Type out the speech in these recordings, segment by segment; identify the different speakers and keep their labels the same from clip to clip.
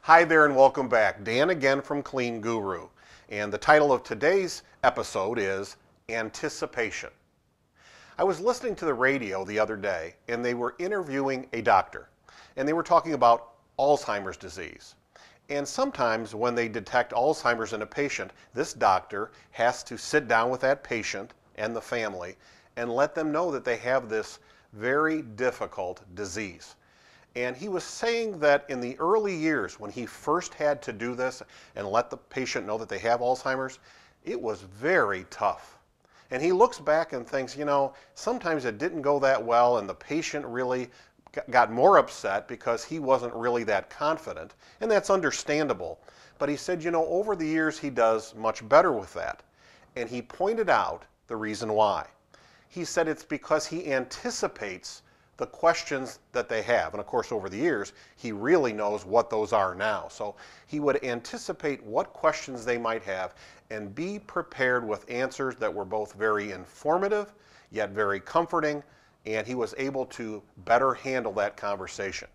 Speaker 1: Hi there and welcome back. Dan again from CleanGuru. And the title of today's episode is Anticipation. I was listening to the radio the other day and they were interviewing a doctor. And they were talking about Alzheimer's disease. And sometimes when they detect Alzheimer's in a patient, this doctor has to sit down with that patient and the family and let them know that they have this very difficult disease. And he was saying that in the early years when he first had to do this and let the patient know that they have Alzheimer's, it was very tough. And he looks back and thinks, sometimes it didn't go that well and the patient really got more upset because he wasn't really that confident, and that's understandable. But he said, over the years he does much better with that. And he pointed out the reason why. He said it's because he anticipates the questions that they have. And of course, over the years, he really knows what those are now. So he would anticipate what questions they might have and be prepared with answers that were both very informative, yet very comforting, and he was able to better handle that conversation.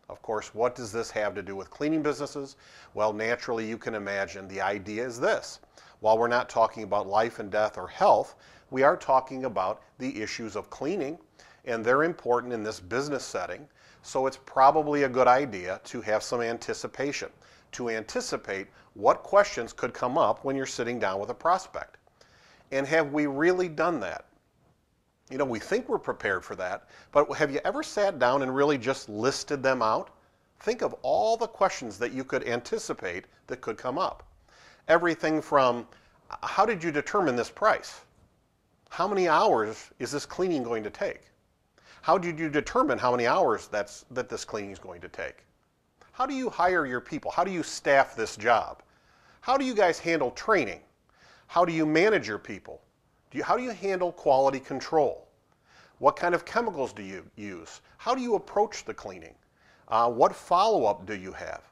Speaker 1: Of course, what does this have to do with cleaning businesses? Well, naturally, you can imagine the idea is this. While we're not talking about life and death or health, we are talking about the issues of cleaning, and they're important in this business setting, so it's probably a good idea to have some anticipation, to anticipate what questions could come up when you're sitting down with a prospect. And have we really done that? We think we're prepared for that, but have you ever sat down and really just listed them out? Think of all the questions that you could anticipate that could come up. Everything from, how did you determine this price? How many hours is this cleaning going to take? How did you determine how many hours that this cleaning is going to take? How do you hire your people? How do you staff this job? How do you guys handle training? How do you manage your people? How do you handle quality control? What kind of chemicals do you use? How do you approach the cleaning? What follow-up do you have?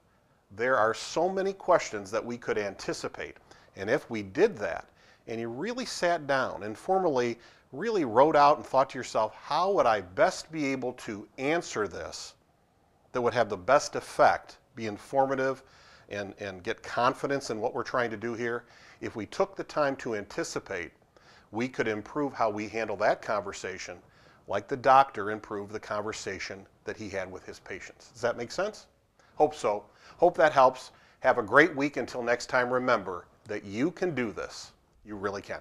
Speaker 1: There are so many questions that we could anticipate. And if we did that, and you really sat down and formally really wrote out and thought to yourself, how would I best be able to answer this that would have the best effect, be informative, and get confidence in what we're trying to do here? If we took the time to anticipate, we could improve how we handle that conversation, like the doctor improved the conversation that he had with his patients. Does that make sense? Hope so. Hope that helps. Have a great week. Until next time, remember that you can do this. You really can.